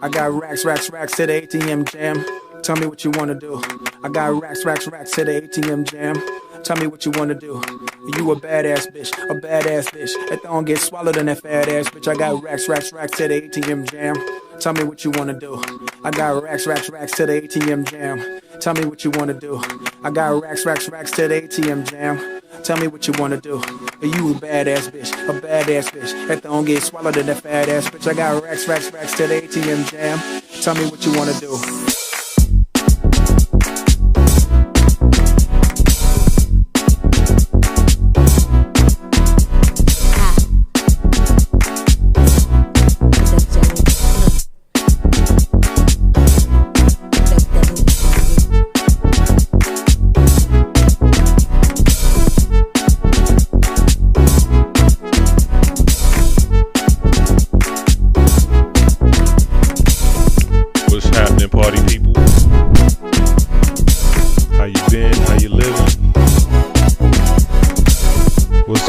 I got racks to the ATM jam. Tell me what you wanna do. I got racks to the ATM jam. Tell me what you wanna do. You a badass bitch. That don't get swallowed in that fat ass bitch. I got racks to the ATM jam. Tell me what you wanna do. I got racks to the ATM jam. Tell me what you wanna do. I got racks to the ATM jam. Tell me what you wanna do. You a badass bitch. That don't get swallowed in that fat ass bitch. I got racks to the ATM jam. Tell me what you wanna do.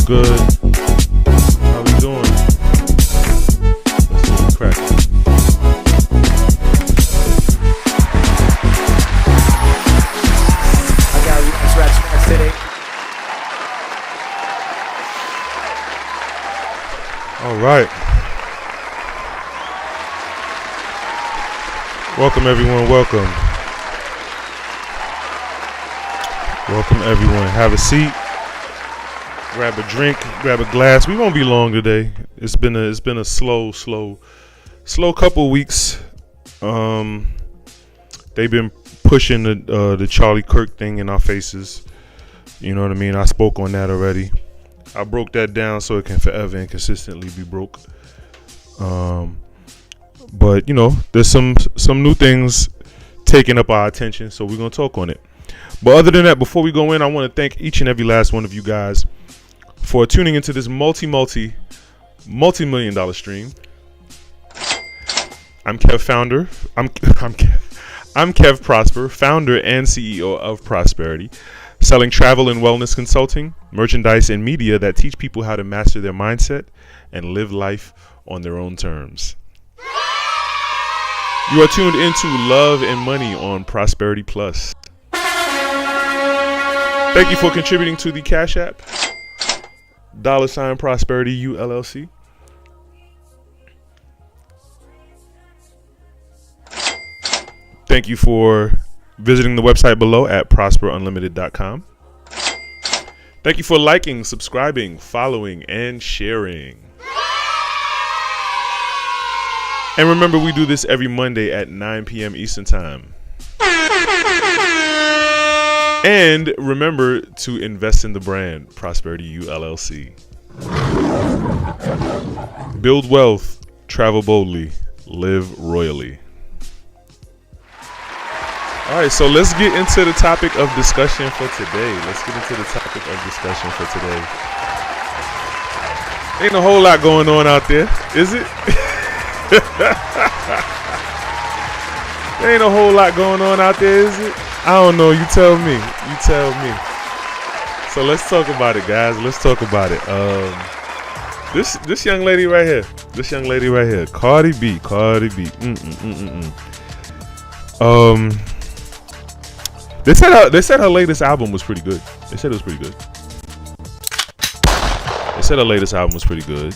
Good. How we doing? Let's get it cracking. I got racks today. All right. Welcome everyone. Welcome everyone. Have a seat. Grab a drink, grab a glass. We won't be long today. It's been a slow couple weeks. They've been pushing the Charlie Kirk thing in our faces. You know what I mean? I spoke on that already. I broke that down so it can forever and consistently be broke. But you know, there's some new things taking up our attention, so we're gonna talk on it. But other than that, before we go in, I want to thank each and every last one of you guys for tuning into this multi-million dollar stream. I'm Kev Prosper, founder and CEO of Prosperity, selling travel and wellness consulting, merchandise, and media that teach people how to master their mindset and live life on their own terms. You are tuned into Love and Money on Prosperity Plus. Thank you for contributing to the Cash App. $ Prosperity U LLC. Thank you for visiting the website below at prosperunlimited.com. Thank you for liking, subscribing, following, and sharing. And remember, we do this every Monday at 9 p.m. Eastern Time. And remember to invest in the brand Prosperity U LLC. Build wealth, travel boldly, live royally. All right, so let's get into the topic of discussion for today. Ain't a whole lot going on out there, is it? There ain't a whole lot going on out there, is it? I don't know. You tell me. So let's talk about it, guys. Let's talk about it. This young lady right here. Cardi B. They said her latest album was pretty good. They said her latest album was pretty good.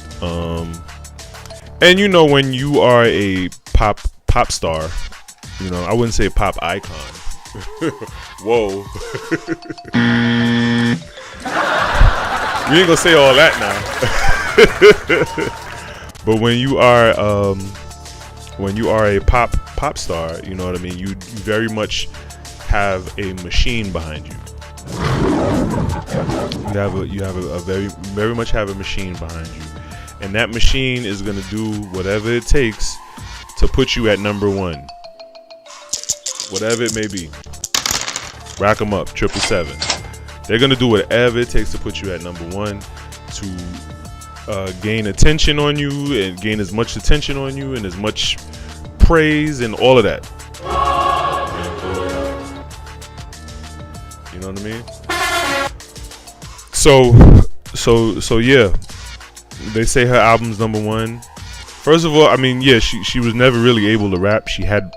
And you know, when you are a pop star, you know, I wouldn't say pop icon. Whoa. We ain't gonna say all that now. But when you are a pop star, you know what I mean, you very much have a machine behind you. You have a very much have a machine behind you. And that machine is gonna do whatever it takes to put you at number one. Whatever it may be. Rack them up, 777. They're going to do whatever it takes to put you at number one, to gain attention on you and gain as much attention on you and as much praise and all of that. You know what I mean? So yeah. They say her album's number one. First of all, I mean, yeah, she was never really able to rap. She had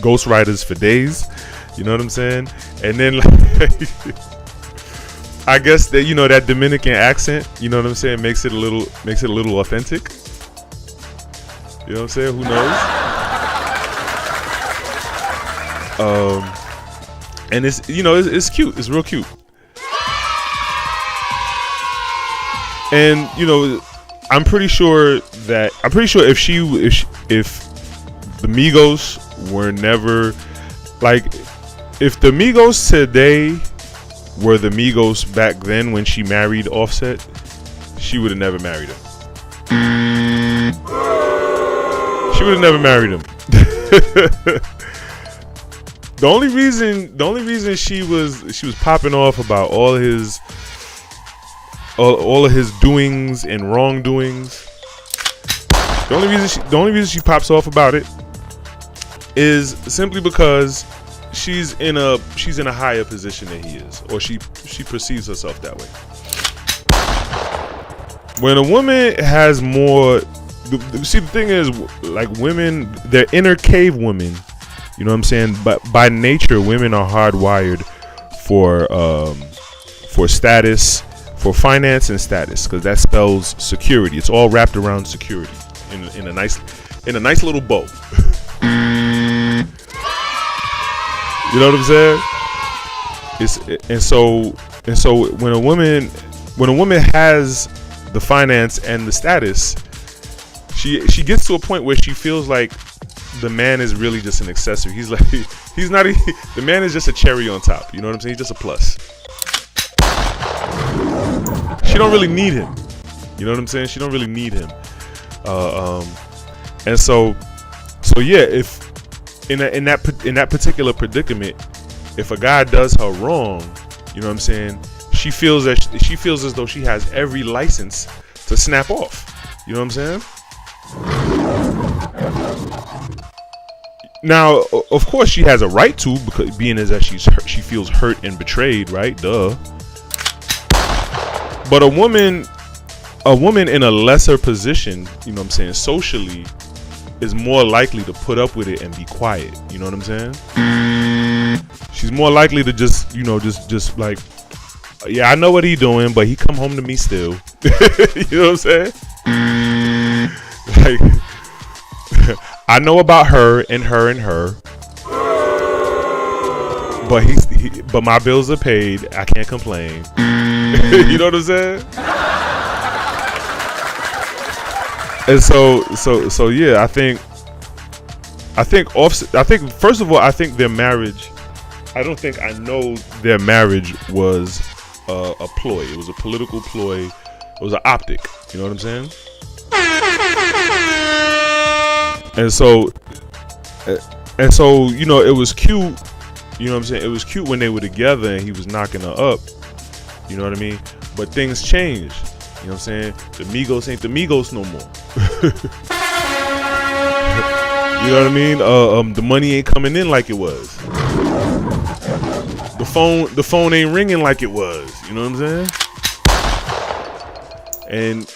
ghostwriters for days. You know what I'm saying? And then, like, I guess that, you know, that Dominican accent, you know what I'm saying, makes it a little authentic. You know what I'm saying? Who knows? And it's, you know, it's cute. It's real cute. And, you know, I'm pretty sure if the Migos were never, like, if the Migos today were the Migos back then when she married Offset, she would have never married him. She would have never married him. The only reason she was popping off about all of his doings and wrongdoings. The only reason she pops off about it is simply because she's in a higher position than he is, or she perceives herself that way. When a woman has more, see, the thing is, like, women, they're inner cave women. You know what I'm saying? But by nature, women are hardwired for status, for finance and status, because that spells security. It's all wrapped around security in a nice little bow. You know what I'm saying? And so when a woman has the finance and the status, she gets to a point where she feels like the man is really just an accessory. He's not the man is just a cherry on top. You know what I'm saying? He's just a plus. She don't really need him. You know what I'm saying? She don't really need him. And so yeah, if in that particular predicament, if a guy does her wrong, you know what I'm saying, she feels as though she has every license to snap off. You know what I'm saying? Now, of course, she has a right to, because being as that she feels hurt and betrayed, right? Duh. But a woman in a lesser position, you know what I'm saying, socially, is more likely to put up with it and be quiet. You know what I'm saying? She's more likely to just like, yeah, I know what he doing, but he come home to me still. You know what I'm saying? Like, I know about her and her and her, but my bills are paid. I can't complain. You know what I'm saying? And so yeah, I think Offset, first of all, I think their marriage, I know their marriage was a ploy. It was a political ploy. It was an optic. You know what I'm saying? And so, you know, it was cute. You know what I'm saying? It was cute when they were together and he was knocking her up. You know what I mean? But things changed. You know what I'm saying? The Migos ain't the Migos no more. You know what I mean? The money ain't coming in like it was. The phone ain't ringing like it was. You know what I'm saying?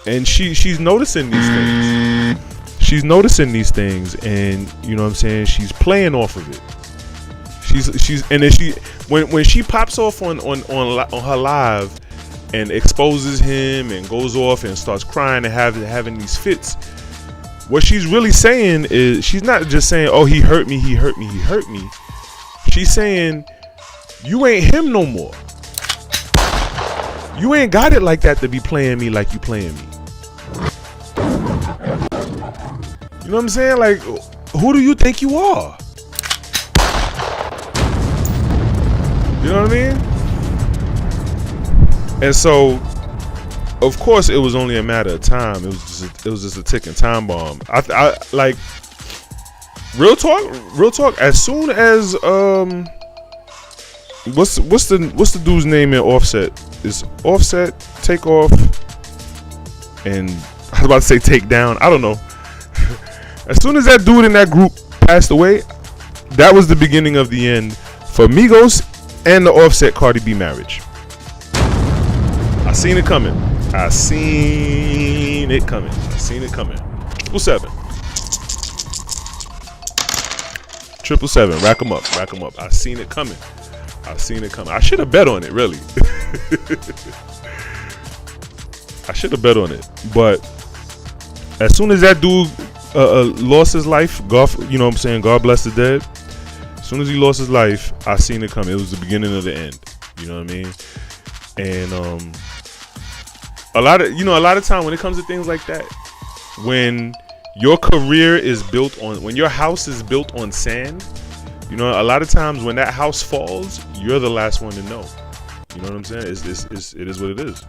And she's noticing these things. She's noticing these things, and you know what I'm saying, she's playing off of it. And then when she pops off on her live and exposes him and goes off and starts crying and having these fits, what she's really saying is, she's not just saying, oh, he hurt me. She's saying, you ain't him no more. You ain't got it like that to be playing me like you playing me. You know what I'm saying? Like, who do you think you are? You know what I mean? And so, of course, it was only a matter of time. It was just a ticking time bomb. I like, real talk. As soon as what's the dude's name in Offset? Is Offset, Takeoff, and I was about to say Take Down. I don't know. As soon as that dude in that group passed away, that was the beginning of the end for Migos and the Offset Cardi B marriage. I seen it coming. 777. Rack them up. I seen it coming. I should have bet on it, really. I should have bet on it. But as soon as that dude lost his life, God, you know what I'm saying, God bless the dead. As soon as he lost his life, I seen it coming. It was the beginning of the end. You know what I mean? And a lot of time when it comes to things like that, when your career is built on, when your house is built on sand, you know, a lot of times when that house falls, you're the last one to know. You know what I'm saying? It is what it is.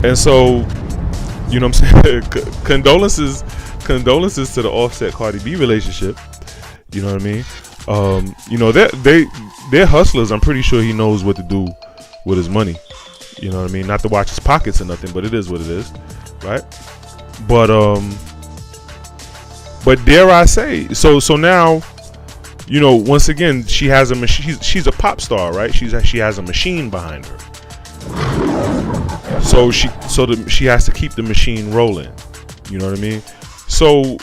And so, you know what I'm saying? Condolences to the Offset Cardi B relationship. You know what I mean? You know, they're hustlers. I'm pretty sure he knows what to do with his money. You know what I mean? Not to watch his pockets or nothing, but it is what it is, right? But dare I say, so now, you know, once again, she has a machine. She's a pop star, right? She has a machine behind her. So she has to keep the machine rolling. You know what I mean? So,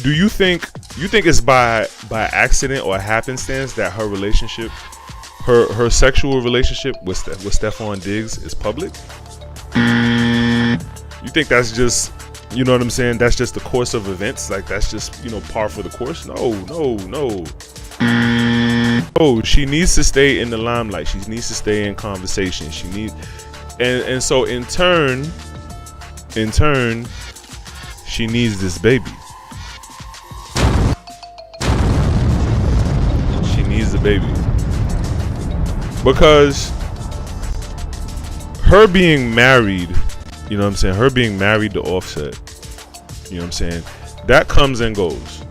do you think it's by accident or happenstance that her relationship, her sexual relationship with Stefon Diggs is public? You think that's just, you know what I'm saying, that's just the course of events? Like, that's just, you know, par for the course? No. Oh, she needs to stay in the limelight. She needs to stay in conversation. She needs, and so in turn, she needs this baby. She needs the baby. Because her being married, you know what I'm saying, her being married to Offset, you know what I'm saying, that comes and goes.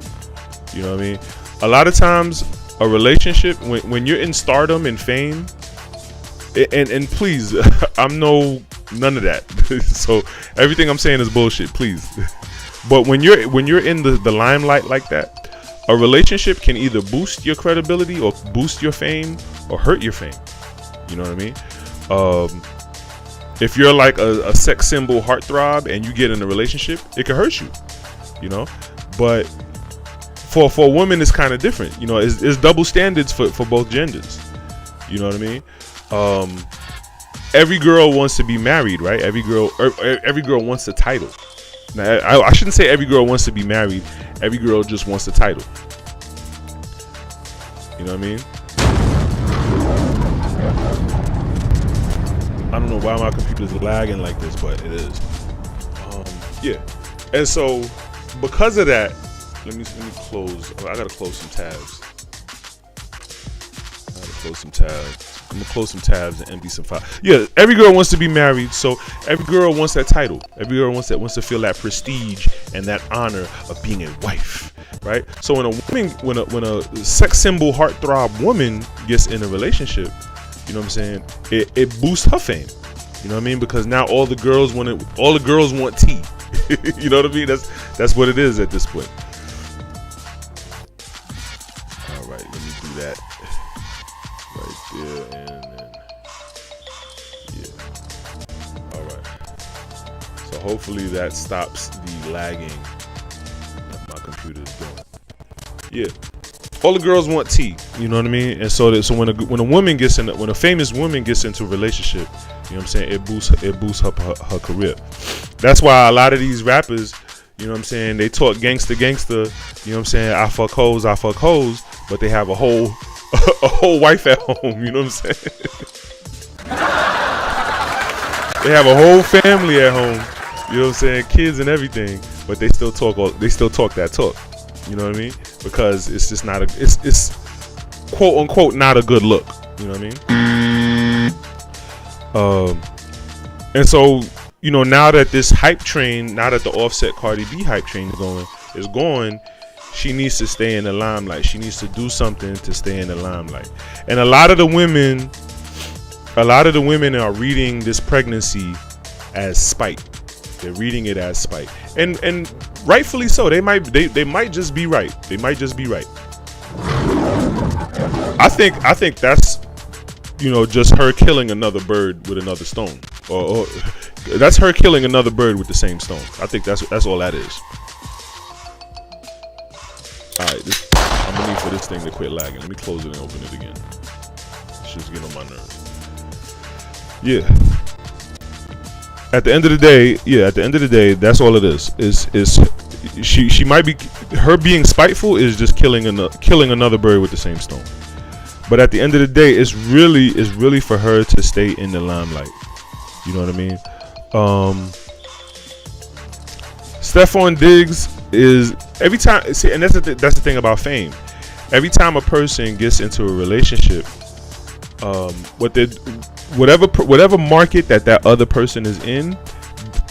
You know what I mean? A lot of times, a relationship, when you're in stardom and fame, and please, I'm none of that. So everything I'm saying is bullshit, please. But when you're in the limelight like that, a relationship can either boost your credibility or boost your fame or hurt your fame. You know what I mean? If you're like a sex symbol heartthrob and you get in a relationship, it can hurt you. You know, but for a woman, it's kind of different. You know, it's double standards for both genders. You know what I mean? Every girl wants to be married, right? Every girl wants the title. Now, I shouldn't say every girl wants to be married. Every girl just wants the title. You know what I mean? I don't know why my computer's lagging like this, but it is. Yeah. And so, because of that, let me close. I gotta close some tabs. I'm gonna close some tabs and empty some files. Yeah, every girl wants to be married, so every girl wants that title. Every girl wants to feel that prestige and that honor of being a wife, right? So when a sex symbol heartthrob woman gets in a relationship, you know what I'm saying, it boosts her fame. You know what I mean? Because now all the girls want tea. You know what I mean? That's what it is at this point. All right, let me do that right there, and then yeah. All right. So hopefully that stops the lagging that my computer is doing. Yeah. All the girls want tea, you know what I mean? And so when a famous woman gets into a relationship, you know what I'm saying, it boosts her career. That's why a lot of these rappers, you know what I'm saying, they talk gangster, you know what I'm saying, I fuck hoes, but they have a whole wife at home, you know what I'm saying? They have a whole family at home, you know what I'm saying, kids and everything, but they still talk that talk. You know what I mean? Because it's just not it's quote unquote not a good look. You know what I mean? And so, you know, now that this hype train, now that the Offset Cardi B hype train is going, she needs to stay in the limelight. She needs to do something to stay in the limelight. And a lot of the women are reading this pregnancy as spite. They're reading it as spite, and rightfully so. They might just be right. They might just be right. I think that's, you know, just her killing another bird with another stone, or That's her killing another bird with the same stone. I think that's all that is. All right, I'm gonna need for this thing to quit lagging. Let me close it and open it again. It's just getting on my nerves. Yeah. At the end of the day, that's all it is. She might be, her being spiteful is just killing another bird with the same stone. But at the end of the day, it's really for her to stay in the limelight. You know what I mean? Stefon Diggs is every time. See, and that's the thing about fame. Every time a person gets into a relationship, whatever market that other person is in,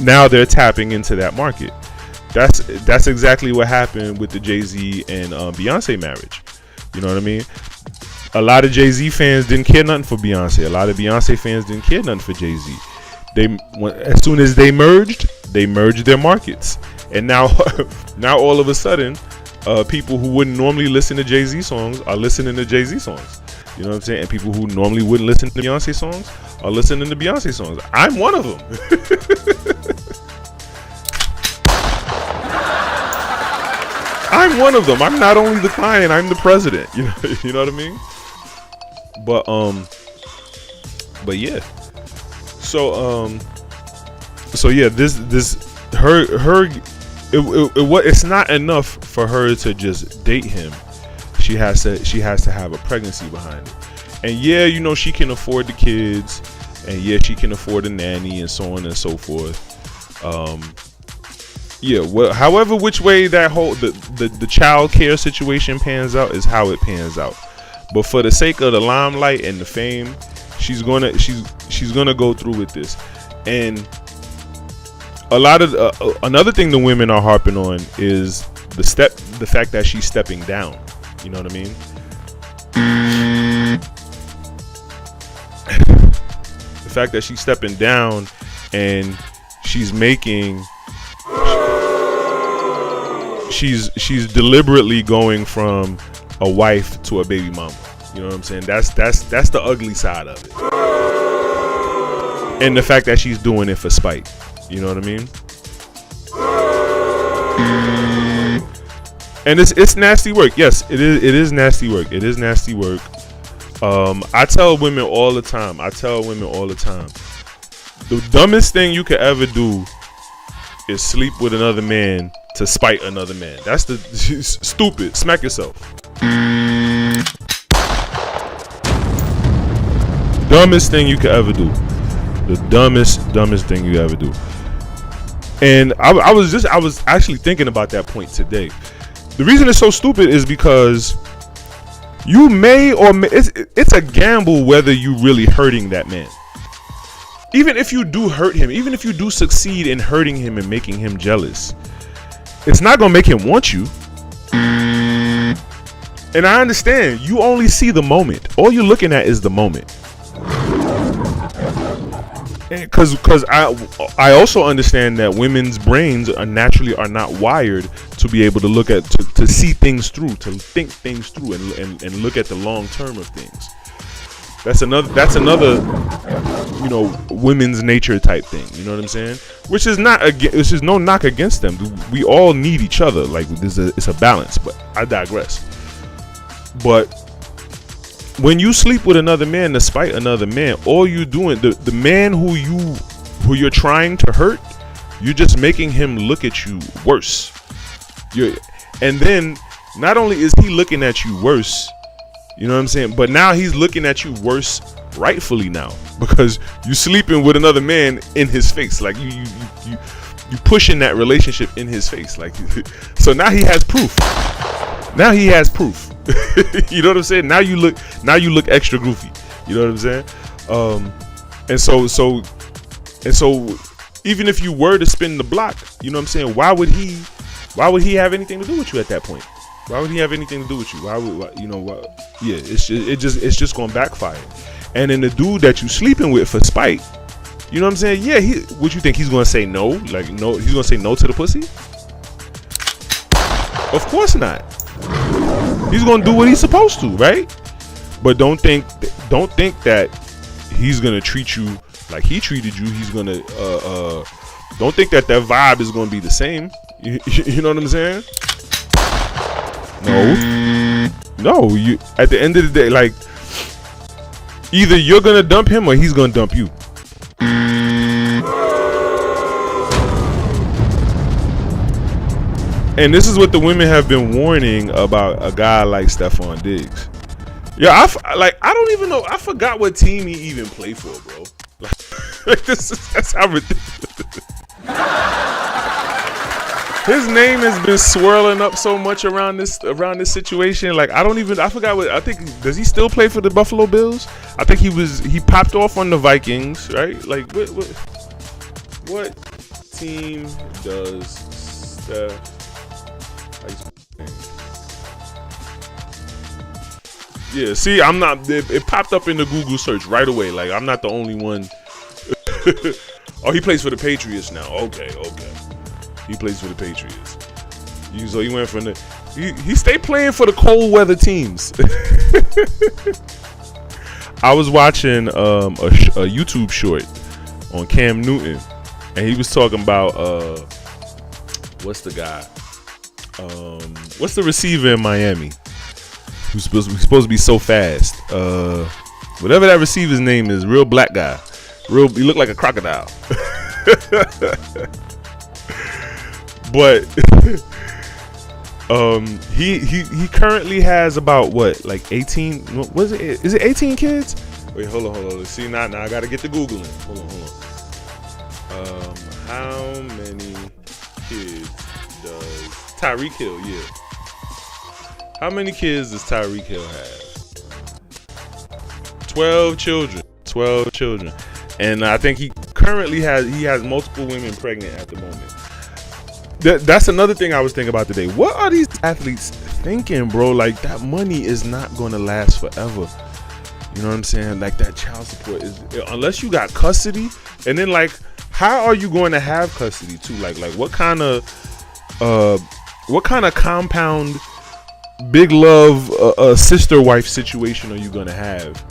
now they're tapping into that market. That's exactly what happened with the Jay-Z and Beyonce marriage. You know what I mean? A lot of Jay-Z fans didn't care nothing for Beyonce. A lot of Beyonce fans didn't care nothing for Jay-Z. As soon as they merged their markets, and now all of a sudden, people who wouldn't normally listen to Jay-Z songs are listening to Jay-Z songs. You know what I'm saying? And people who normally wouldn't listen to Beyonce songs are listening to Beyonce songs. I'm one of them. I'm one of them. I'm not only the client, I'm the president. You know what I mean? But yeah. So yeah, it's not enough for her to just date him. She has to have a pregnancy behind it. And yeah, you know, she can afford the kids, and yeah, she can afford a nanny and so on and so forth. Yeah, well, however which way that whole the child care situation pans out is how it pans out. But for the sake of the limelight and the fame, she's gonna go through with this. And a lot of another thing the women are harping on is the fact that she's stepping down. You know what I mean? The fact that she's stepping down and she's deliberately going from a wife to a baby mama. You know what I'm saying? That's the ugly side of it. And the fact that she's doing it for spite. You know what I mean? And it's nasty work. Yes, it is nasty work. It is nasty work. I tell women all the time. The dumbest thing you could ever do is sleep with another man to spite another man. That's the stupid. Smack yourself. Dumbest thing you could ever do. The dumbest thing you ever do. And I was actually thinking about that point today. The reason it's so stupid is because you may or may, it's a gamble whether you really hurting that man. Even if you do hurt him, even if you do succeed in hurting him and making him jealous, it's not gonna make him want you. And I understand you only see the moment. All you're looking at is the moment. Because I also understand that women's brains are naturally not wired to be able to look at to see things through, to think things through, and look at the long term of things. That's another you know, women's nature type thing. You know what I'm saying? Which is no knock against them. We all need each other. Like it's a balance. But I digress. But when you sleep with another man to spite another man, all you doing, the man who you're trying to hurt, you're just making him look at you worse. And then not only is he looking at you worse, you know what I'm saying, but now he's looking at you worse rightfully now, because you sleeping with another man in his face. Like you pushing that relationship in his face. Like, so now he has proof. You know what I'm saying? Now you look extra goofy. You know what I'm saying? And so even if you were to spin the block, you know what I'm saying? Why would he have anything to do with you at that point? Why would he have anything to do with you? Yeah, it's just gonna backfire. And then the dude that you sleeping with for spite, you know what I'm saying? Yeah, what you think he's gonna say no? Like no, he's gonna say no to the pussy? Of course not. He's gonna do what he's supposed to, right? But don't think that he's gonna treat you Like he treated you, he's gonna don't think that vibe is gonna be the same. You know what I'm saying? No. You at the end of the day, like either you're gonna dump him or he's gonna dump you. And this is what the women have been warning about a guy like Stefon Diggs. Yeah, I don't even know. I forgot what team he even played for, bro. Like that's how ridiculous. His name has been swirling up so much around this situation. Like I forgot what I think. Does he still play for the Buffalo Bills? I think he popped off on the Vikings, right? Like what team does Steph? Yeah, see, I'm not. It popped up in the Google search right away. Like I'm not the only one. Oh, he plays for the Patriots now. Okay. He plays for the Patriots. So he went from he stayed playing for the cold weather teams. I was watching a YouTube short on Cam Newton, and he was talking about what's the guy? What's the receiver in Miami? Who's supposed to be so fast? Whatever that receiver's name is, real black guy. He looked like a crocodile. But he currently has about what, like 18? What is it? Is it 18 kids? Wait, hold on. See, now I gotta get to Googling. Hold on. How many kids does Tyreek Hill? Yeah. How many kids does Tyreek Hill have? 12 children. 12 children. And I think he currently has multiple women pregnant at the moment. That's another thing I was thinking about today. What are these athletes thinking, bro? Like that money is not going to last forever. You know what I'm saying? Like that child support is, unless you got custody, and then like, how are you going to have custody too? Like what kind of compound big love sister wife situation are you going to have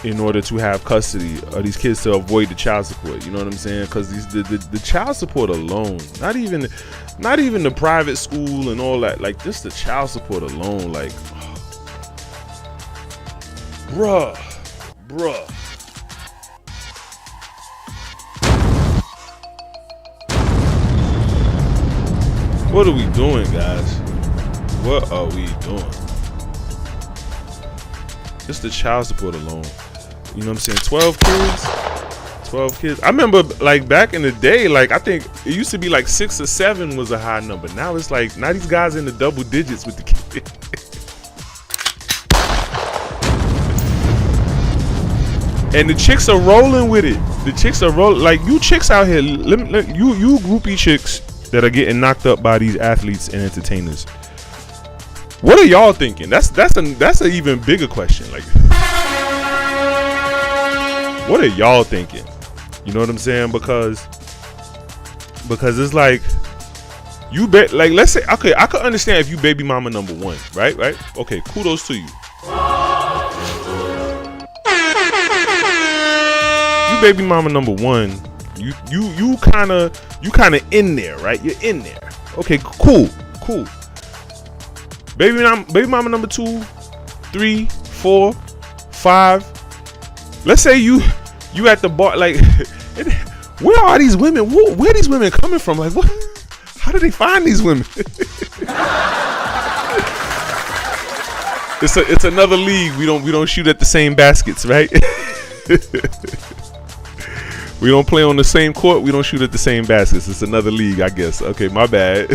in order to have custody of these kids to avoid the child support? You know what I'm saying? Because the child support alone, not even the private school and all that, like just the child support alone, like bruh. What are we doing, guys? What are we doing? Just the child support alone. You know what I'm saying? 12 kids. I remember like back in the day, like I think it used to be like 6 or 7 was a high number. Now it's like, now these guys in the double digits with the kids. And the chicks are rolling with it. The chicks are rolling. Like you chicks out here, you groupie chicks that are getting knocked up by these athletes and entertainers. What are y'all thinking? That's an even bigger question. Like, what are y'all thinking? You know what I'm saying? Because it's like you bet. Like, let's say, okay, I could understand if you baby mama number 1, right? Okay, kudos to you. You baby mama number 1. You kind of in there, right? You're in there. Okay, cool. Baby mama number 2, 3, 4, 5. Let's say you at the bar. Like, where are these women? Where are these women coming from? Like, what? How do they find these women? It's another league. We don't shoot at the same baskets, right? We don't play on the same court. We don't shoot at the same baskets. It's another league, I guess. Okay, my bad.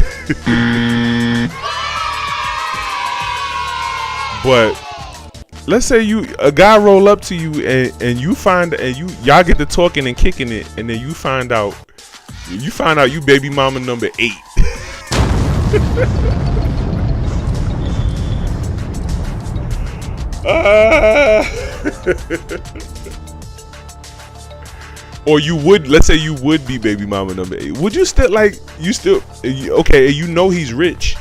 But let's say a guy roll up to you and y'all get to talking and kicking it, and then you find out you baby mama number 8. Or let's say you would be baby mama number 8. Would you still okay, you know he's rich,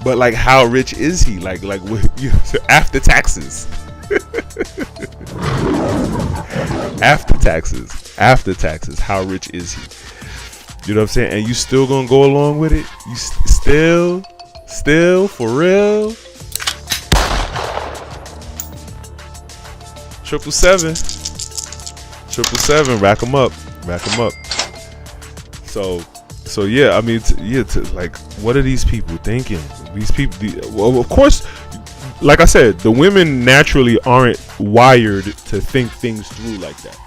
but like how rich is he? Like after taxes? After taxes, how rich is he? You know what I'm saying? And you still gonna go along with it? You still for real? 777, rack them up. So yeah, I mean, like, what are these people thinking? These people, well, of course, like I said, the women naturally aren't wired to think things through like that.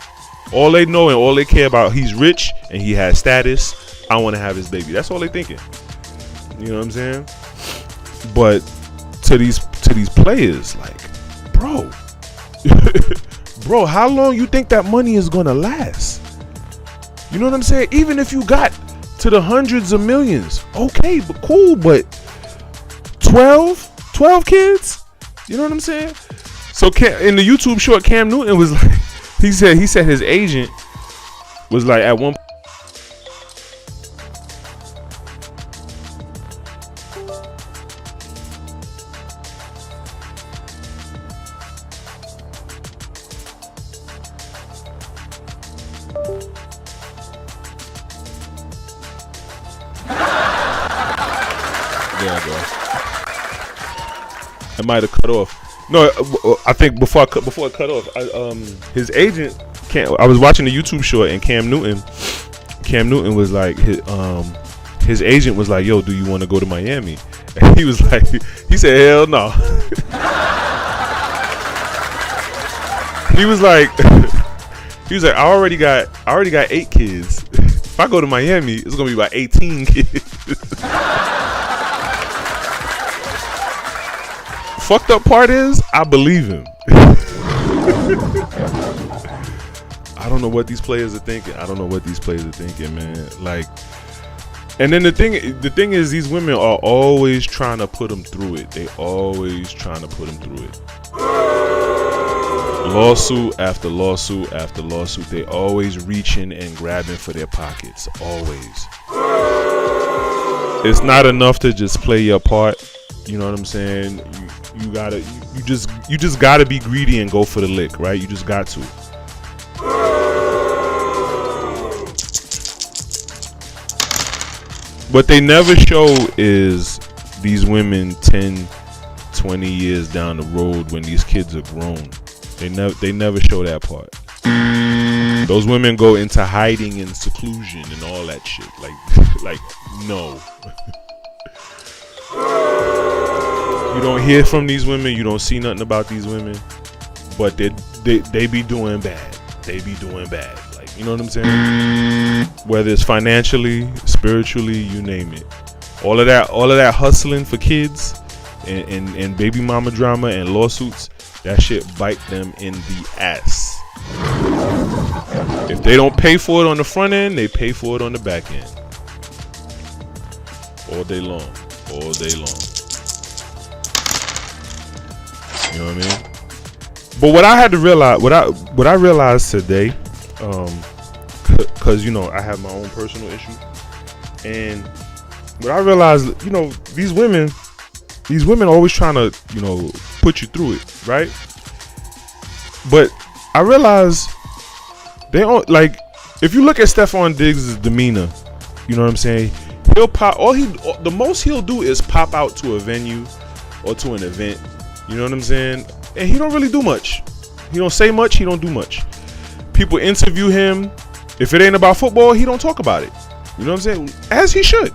All they know and all they care about, he's rich and he has status, I want to have his baby. That's all they thinking. You know what I'm saying? But to these players, like, bro, how long you think that money is gonna last? You know what I'm saying? Even if you got to the hundreds of millions, okay, but cool, but 12 kids? You know what I'm saying? So in the YouTube short, Cam Newton was like, he said his agent was like, at one it might have cut off. No, I think before it cut off, his agent, I was watching the YouTube short, and Cam Newton was like, his agent was like, yo, do you want to go to Miami? And he was like, he said, hell no. he was like, I already got 8 kids. If I go to Miami, it's gonna be about 18 kids. Fucked up part is, I believe him. I don't know what these players are thinking. Man. Like, and then the thing is, these women are always trying to put them through it. Lawsuit after lawsuit after lawsuit. They always reaching and grabbing for their pockets. Always. It's not enough to just play your part. You know what I'm saying? You just gotta be greedy and go for the lick, right? You just got to. What they never show is these women 10, 20 years down the road when these kids are grown. They never show that part. Those women go into hiding and seclusion and all that shit. Like no. You don't hear from these women. You don't see nothing about these women. But they be doing bad. Like, you know what I'm saying? Whether it's financially, spiritually, you name it. All of that hustling for kids and baby mama drama and lawsuits, that shit bite them in the ass. If they don't pay for it on the front end, they pay for it on the back end. All day long. You know what I mean? But what I had to realize, what I realized today, because, you know, I have my own personal issue, and what I realized, you know, these women are always trying to, you know, put you through it, right? But I realized they don't, like, if you look at Stefon Diggs' demeanor, you know what I'm saying? He'll pop. The most he'll do is pop out to a venue or to an event. You know what I'm saying? And he don't really do much. He don't say much. He don't do much. People interview him. If it ain't about football, he don't talk about it. You know what I'm saying? As he should.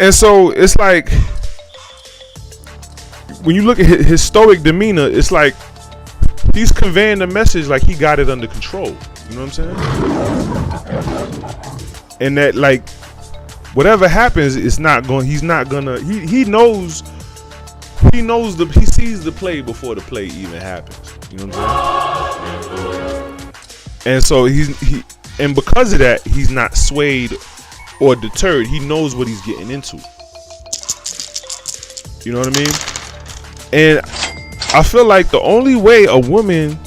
And so it's like, when you look at his stoic demeanor, it's like he's conveying the message like he got it under control. You know what I'm saying? And that, like, whatever happens, he sees the play before the play even happens. You know what I'm saying? And so and because of that, he's not swayed or deterred. He knows what he's getting into. You know what I mean? And I feel like the only way a woman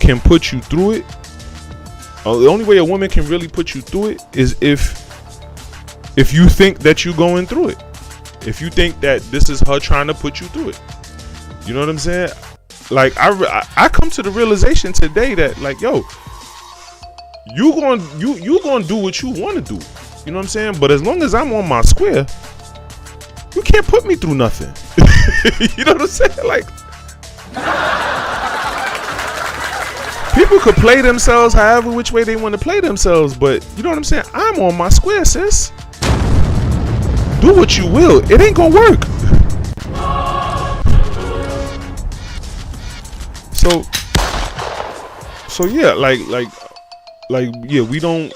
can put you through it, the only way a woman can really put you through it is if you think that you're going through it. If you think that this is her trying to put you through it. You know what I'm saying? Like I come to the realization today that like, yo, you gonna do what you want to do. You know what I'm saying? But as long as I'm on my square, you can't put me through nothing. You know what I'm saying? Like, people could play themselves however which way they want to play themselves, but you know what I'm saying? I'm on my square, sis. Do what you will. It ain't gonna work. So yeah, like yeah, we don't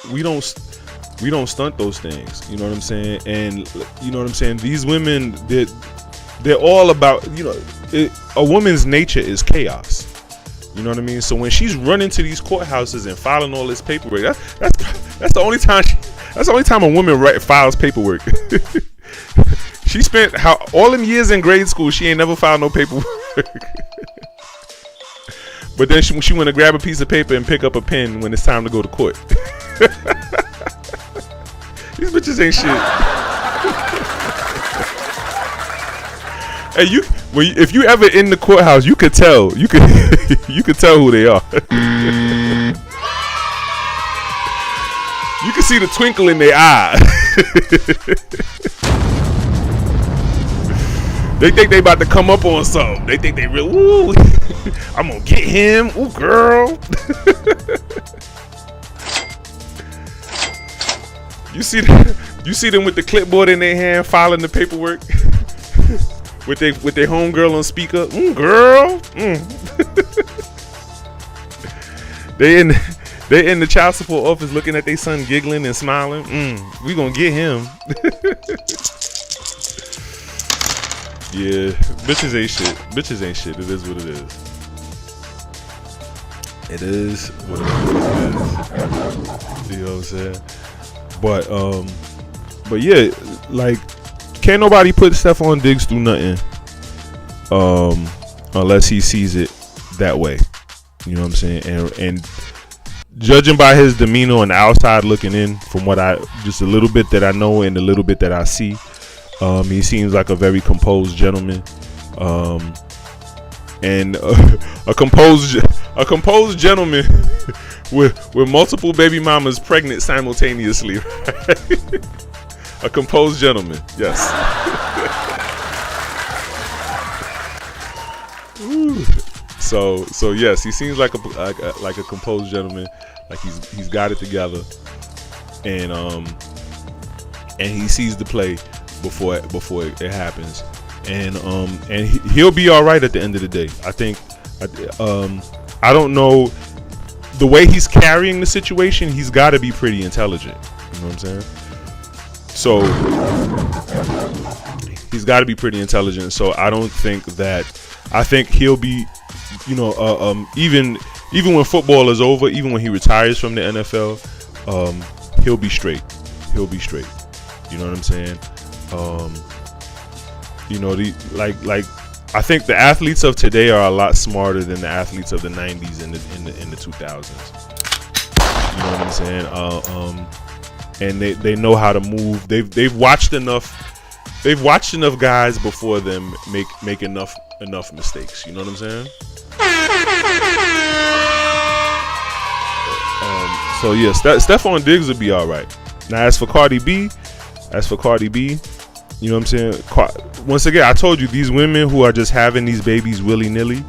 stunt those things. You know what I'm saying? And you know what I'm saying? These women, they're all about, you know, a woman's nature is chaos. You know what I mean? So when she's running to these courthouses and filing all this paperwork, that's the only time that's the only time a woman files paperwork. She spent all them years in grade school, she ain't never filed no paperwork. But then she want to grab a piece of paper and pick up a pen when it's time to go to court. These bitches ain't shit. Hey, if you ever in the courthouse, you could tell. You could tell who they are. You can see the twinkle in their eye. They think they about to come up on something. They think they real. Ooh, I'm gonna get him. Ooh, girl. You see them with the clipboard in their hand, filing the paperwork with their homegirl on speaker. Girl. They in the child support office looking at their son giggling and smiling. We gonna get him. Yeah, bitches ain't shit. Bitches ain't shit. It is what it is. It is what it is. You know what I'm saying? But yeah, like, can't nobody put Stefon Diggs through nothing, unless he sees it that way. You know what I'm saying? And judging by his demeanor on the outside looking in, from what just a little bit that I know and a little bit that I see. He seems like a very composed gentleman, and a composed gentleman with multiple baby mamas pregnant simultaneously. Right? A composed gentleman, yes. So yes, he seems like a composed gentleman, like he's got it together, and he sees the play before it happens, and he'll be all right at the end of the day. I think I don't know, the way he's carrying the situation, he's got to be pretty intelligent. You know what I'm saying? So he's got to be pretty intelligent. So I think he'll be, you know, even when football is over, even when he retires from the NFL, he'll be straight. You know what I'm saying? You know, like I think the athletes of today are a lot smarter than the athletes of the 90s and the 2000s. You know what I'm saying? And they know how to move. They've watched enough guys before them make enough mistakes. You know what I'm saying? So yeah, Stefon Diggs will be all right. Now as for Cardi B, you know what I'm saying? Once again, I told you, these women who are just having these babies willy-nilly,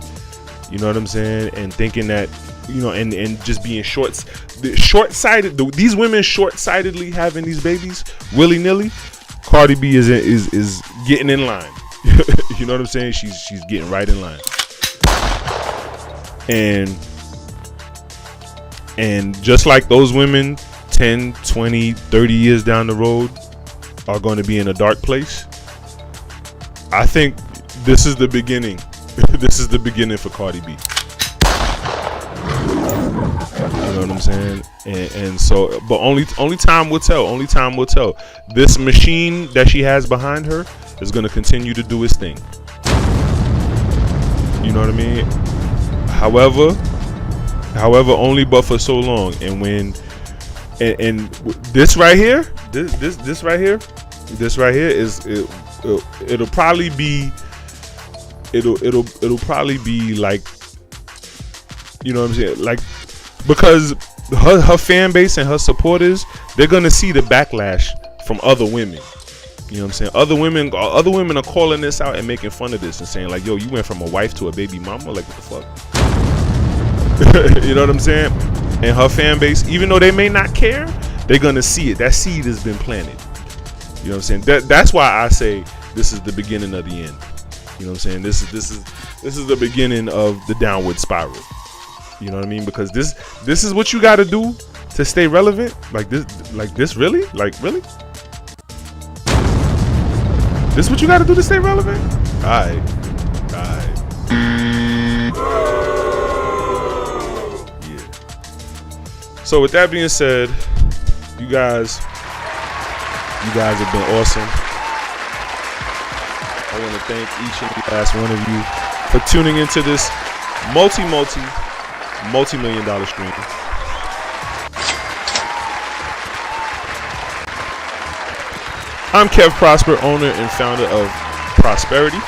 you know what I'm saying? And thinking that, you know, and just being short-sighted. These women short-sightedly having these babies willy-nilly. Cardi B is getting in line. You know what I'm saying? She's getting right in line. And just like those women 10, 20, 30 years down the road are going to be in a dark place, I think this is the beginning. This is the beginning for Cardi B. You know what I'm saying? And so, but only time will tell. Only time will tell. This machine that she has behind her is going to continue to do its thing. You know what I mean? However, only but for so long. And when and this right here, this right here is it'll probably be it'll probably be like, you know what I'm saying, like, because her fan base and her supporters, they're gonna see the backlash from other women. You know what I'm saying? Other women are calling this out and making fun of this and saying like, yo, you went from a wife to a baby mama, like what the fuck? You know what I'm saying? And her fan base, even though they may not care, they're gonna see it. That seed has been planted. You know what I'm saying? That's why I say this is the beginning of the end. You know what I'm saying? This is the beginning of the downward spiral. You know what I mean? Because this is what you got to do to stay relevant. Like this really? Like really? This is what you got to do to stay relevant? All right. Yeah. So with that being said, you guys have been awesome. I want to thank each and every last one of you for tuning into this multi-million-dollar stream. I'm Kev Prosper, owner and founder of Prosperity,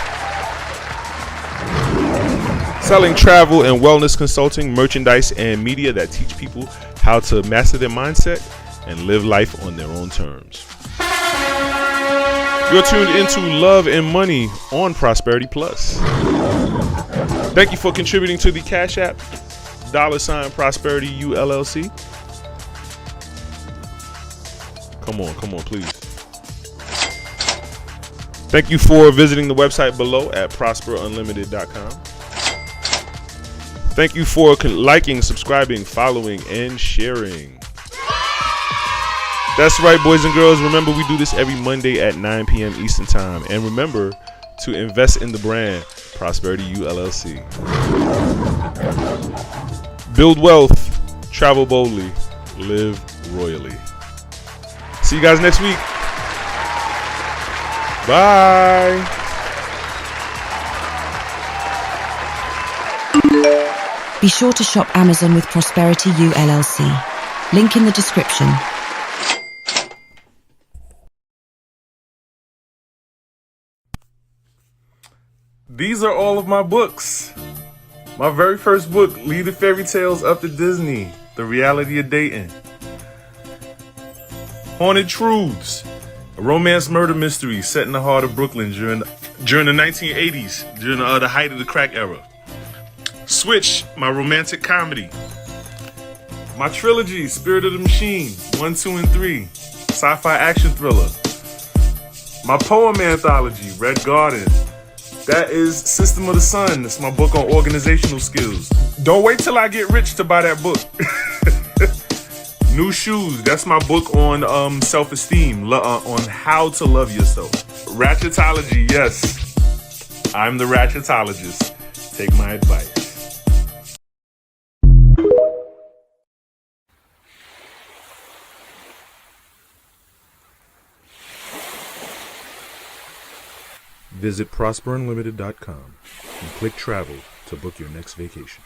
selling travel and wellness consulting, merchandise, and media that teach people how to master their mindset and live life on their own terms. You're tuned into Love and Money on Prosperity Plus. Thank you for contributing to the Cash App, $Prosperity ULLC. Come on, please. Thank you for visiting the website below at prosperunlimited.com. Thank you for liking, subscribing, following, and sharing. That's right, boys and girls. Remember, we do this every Monday at 9 p.m. Eastern Time. And remember to invest in the brand Prosperity ULLC. Build wealth, travel boldly, live royally. See you guys next week. Bye. Be sure to shop Amazon with Prosperity ULLC. Link in the description. These are all of my books. My very first book, Leave the Fairy Tales Up to Disney, The Reality of Dating. Haunted Truths, a romance murder mystery set in the heart of Brooklyn during the 1980s, during the height of the crack era. Switch, my romantic comedy. My trilogy, Spirit of the Machine, 1, 2, and 3, sci-fi action thriller. My poem anthology, Red Garden. That is System of the Sun. That's my book on organizational skills. Don't wait till I get rich to buy that book. New Shoes. That's my book on self-esteem, on how to love yourself. Ratchetology. Yes, I'm the ratchetologist. Take my advice. Visit prosperunlimited.com and click travel to book your next vacation.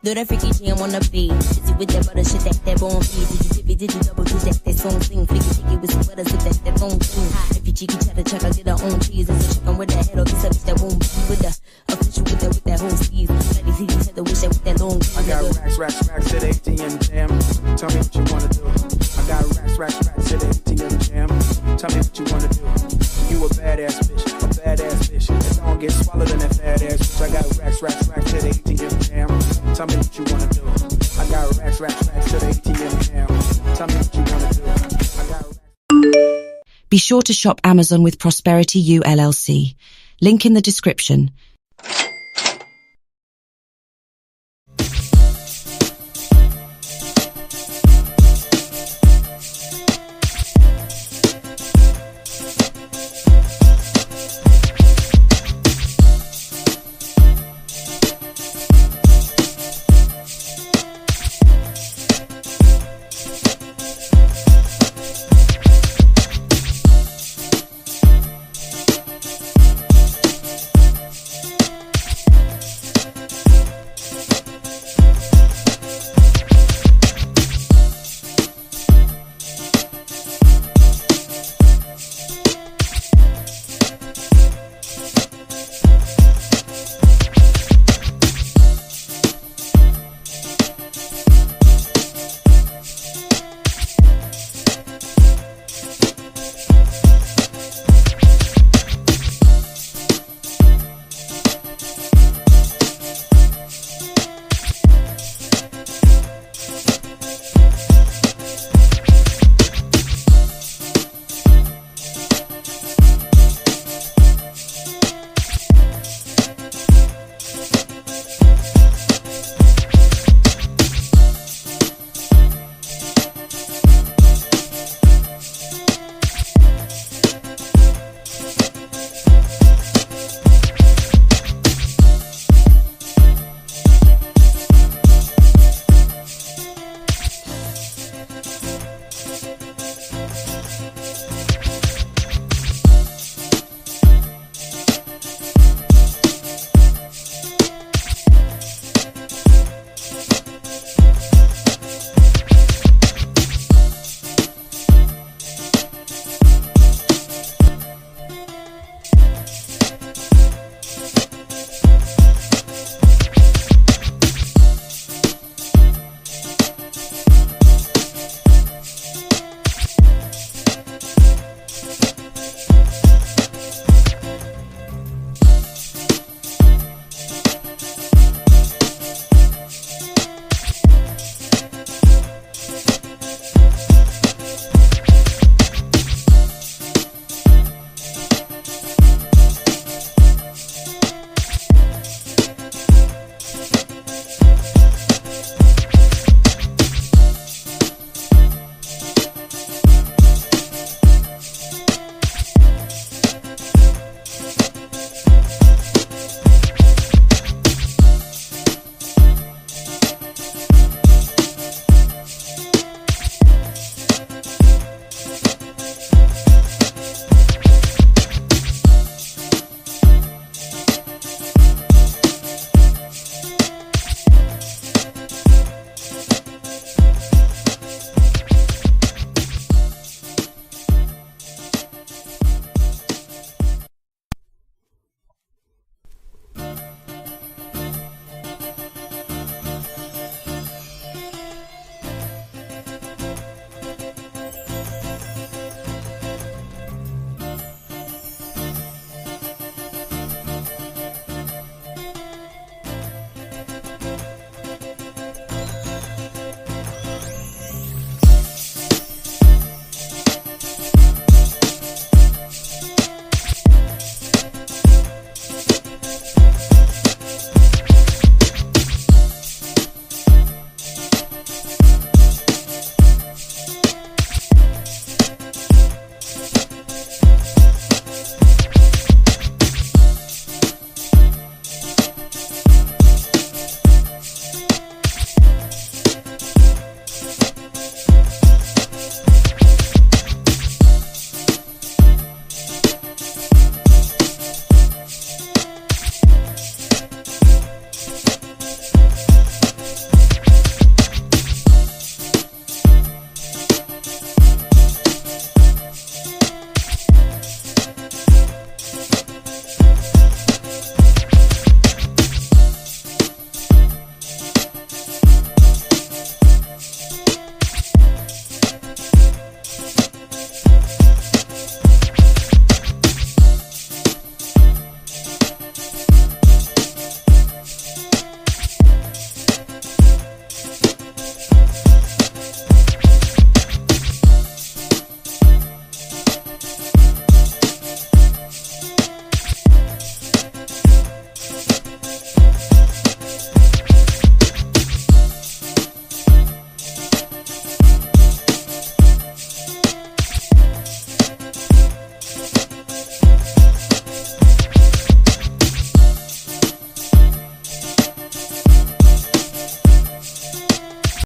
Do that freaky jam on the beat. Shitty with that butter shit that bone feed. Did you double do that song sing. Flicky with some butter sit that bone sing. If you cheeky cheddar check, I get her own cheese. It's a chicken with that head or this bitch that won't be with the official with that whole sleeve. Let me see you had the wish that with that long. I got racks to the ATM jam. Tell me what you wanna do. I got racks to the ATM jam. Tell me what you wanna do. You a badass bitch. It don't get swallowed in that fat ass bitch. I got racks to the ATM jam. Tell me what you wanna do. I got racks to the ATM jam. Tell me what you wanna do. I got Be sure to shop Amazon with Prosperity ULLC. Link in the description.